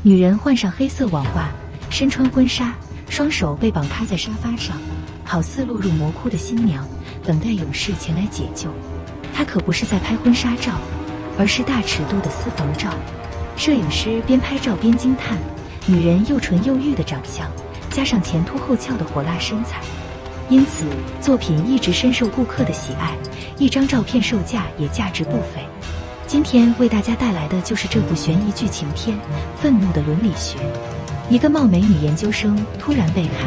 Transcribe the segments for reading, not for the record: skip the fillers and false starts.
女人换上黑色网袜，身穿婚纱，双手被绑趴在沙发上，好似落入魔窟的新娘，等待勇士前来解救。她可不是在拍婚纱照，而是大尺度的私房照。摄影师边拍照边惊叹，女人又纯又玉的长相，加上前凸后翘的火辣身材，因此作品一直深受顾客的喜爱，一张照片售价也价值不菲。今天为大家带来的就是这部悬疑剧情片《愤怒的伦理学》。一个貌美女研究生突然被害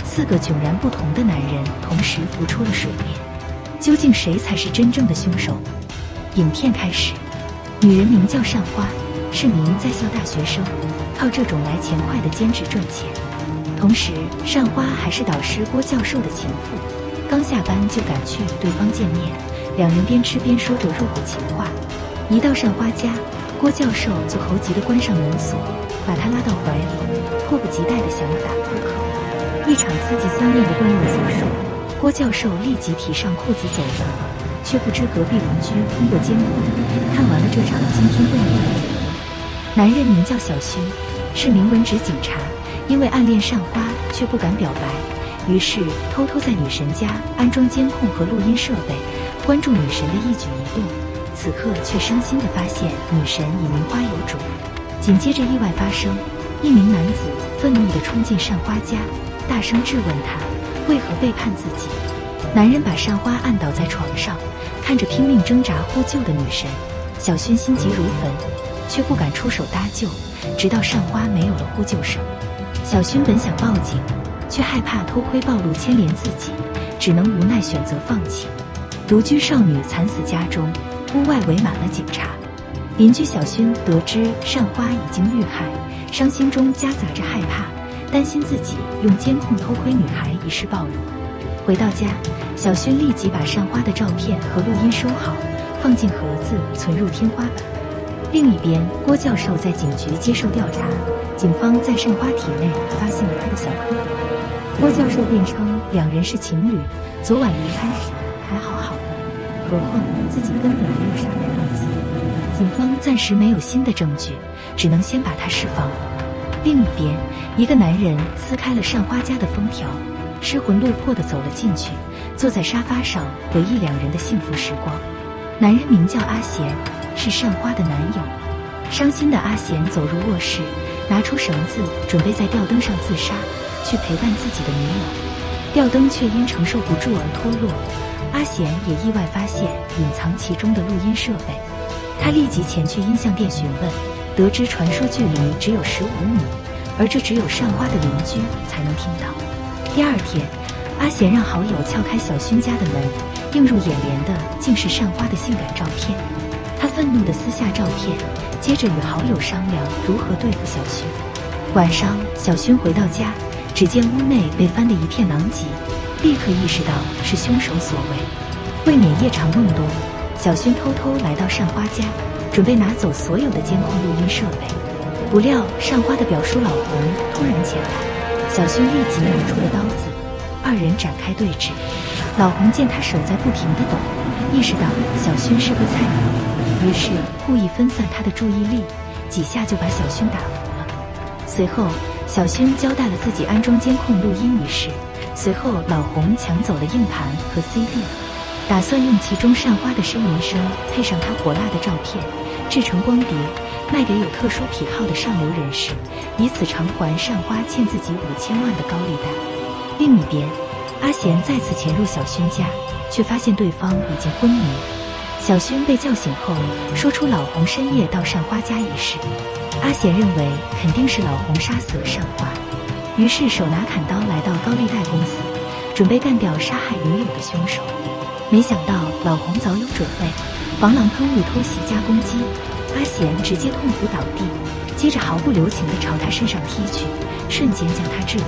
，4个迥然不同的男人同时浮出了水面，究竟谁才是真正的凶手？影片开始，女人名叫善花，是名在校大学生，靠这种来钱快的兼职赚钱。同时，善花还是导师郭教授的情妇，刚下班就赶去与对方见面，两人边吃边说着肉骨情话。一到善花家，郭教授就猴急地关上门锁，把她拉到怀里，迫不及待地想打扑克。一场刺激相恋的混乱结束，郭教授立即提上裤子走了，却不知隔壁邻居通过监控看完了这场惊天动地的节目。男人名叫小勋，是名文职警察，因为暗恋善花却不敢表白，于是偷偷在女神家安装监控和录音设备，关注女神的一举一动。此刻却伤心地发现女神已名花有主。紧接着意外发生，一名男子愤怒地冲进善花家，大声质问她为何背叛自己。男人把善花按倒在床上，看着拼命挣扎呼救的女神，小勋心急如焚，却不敢出手搭救，直到善花没有了呼救声。小勋本想报警，却害怕偷窥暴露牵连自己，只能无奈选择放弃。独居少女惨死家中，屋外围满了警察。邻居小勋得知善花已经遇害，伤心中夹杂着害怕，担心自己用监控偷窥女孩一事暴露。回到家，小勋立即把善花的照片和录音收好，放进盒子存入天花板。另一边，郭教授在警局接受调查，警方在善花体内发现了她的小蝌蚪。郭教授辩称两人是情侣，昨晚离开时还好好的，何况自己根本没有杀人动机。警方暂时没有新的证据，只能先把他释放了。另一边，一个男人撕开了善花家的封条，失魂落魄地走了进去，坐在沙发上回忆两人的幸福时光。男人名叫阿贤，是善花的男友。伤心的阿贤走入卧室，拿出绳子准备在吊灯上自杀，去陪伴自己的女友。吊灯却因承受不住而脱落，阿贤也意外发现隐藏其中的录音设备。他立即前去音像店询问，得知传说距离只有15米，而这只有善花的邻居才能听到。第二天，阿贤让好友撬开小勋家的门，映入眼帘的竟是善花的性感照片。他愤怒地撕下照片，接着与好友商量如何对付小勋。晚上，小勋回到家，只见屋内被翻得一片狼藉，立刻意识到是凶手所为。为免夜长梦多，小勋偷偷来到善花家，准备拿走所有的监控录音设备。不料善花的表叔老洪突然前来，小勋立即拿出了刀子，二人展开对峙。老洪见他手在不停地抖，意识到小勋是个菜鸟，于是故意分散他的注意力，几下就把小勋打服了。随后小勋交代了自己安装监控录音一事，随后老洪抢走了硬盘和 CD， 打算用其中善花的呻吟声配上他火辣的照片，制成光碟，卖给有特殊癖好的上流人士，以此偿还善花欠自己5000万的高利贷。另一边，阿贤再次潜入小勋家，却发现对方已经昏迷。小勋被叫醒后，说出老洪深夜到善花家一事。阿贤认为肯定是老洪杀死了善花，于是手拿砍刀来到高利贷公司，准备干掉杀害女友的凶手。没想到老洪早有准备，防狼喷雾偷袭加攻击，阿贤直接痛苦倒地，接着毫不留情地朝他身上踢去，瞬间将他制服。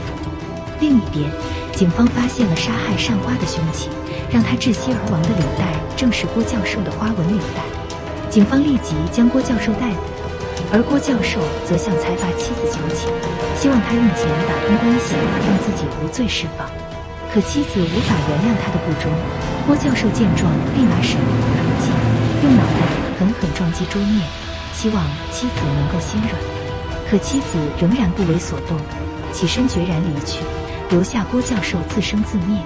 另一边，警方发现了杀害善花的凶器，让他窒息而亡的领带正是郭教授的花纹领带。警方立即将郭教授逮捕，而郭教授则向财阀妻子求情，希望他用钱打通关系，让自己无罪释放。可妻子无法原谅他的不忠，郭教授见状立马使用无人机，用脑袋狠狠撞击桌面，希望妻子能够心软。可妻子仍然不为所动，起身决然离去，留下郭教授自生自灭。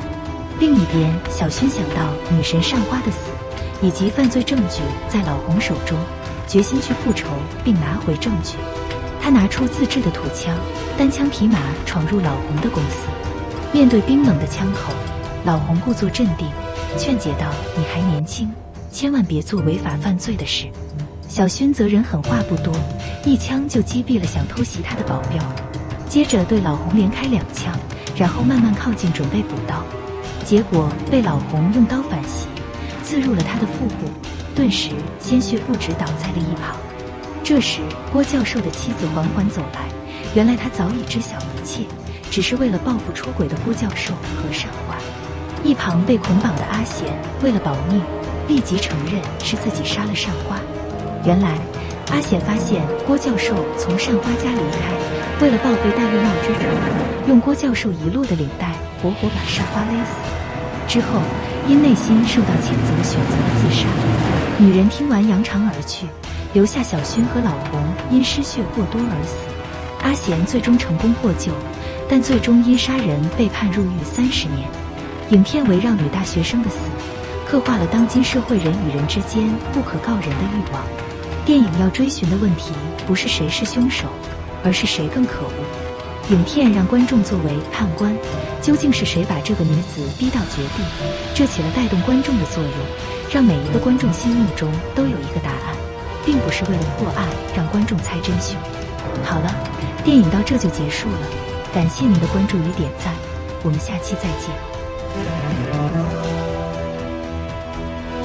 另一边，小薰想到女神善花的死以及犯罪证据在老洪手中，决心去复仇并拿回证据。他拿出自制的土枪，单枪匹马闯入老洪的公司。面对冰冷的枪口，老洪故作镇定，劝解道：“你还年轻，千万别做违法犯罪的事。”小薰则人狠话不多，一枪就击毙了想偷袭他的保镖，接着对老洪连开2枪，然后慢慢靠近准备补刀，结果被老洪用刀反袭，刺入了他的腹部，顿时鲜血不止，倒在了一旁。这时郭教授的妻子缓缓走来，原来他早已知晓一切，只是为了报复出轨的郭教授和善花。一旁被捆绑的阿贤为了保命，立即承认是自己杀了善花。原来阿显发现郭教授从善花家离开，为了报废戴绿帽之仇，用郭教授遗落的领带活活把善花勒死。之后因内心受到谴责，选择了自杀。女人听完扬长而去，留下小薰和老洪因失血过多而死。阿贤最终成功获救，但最终因杀人被判入狱30年。影片围绕女大学生的死，刻画了当今社会人与人之间不可告人的欲望。电影要追寻的问题不是谁是凶手，而是谁更可恶。影片让观众作为判官，究竟是谁把这个女子逼到绝地？这起了带动观众的作用，让每一个观众心目中都有一个答案，并不是为了破案让观众猜真凶。好了，电影到这就结束了，感谢您的关注与点赞，我们下期再见。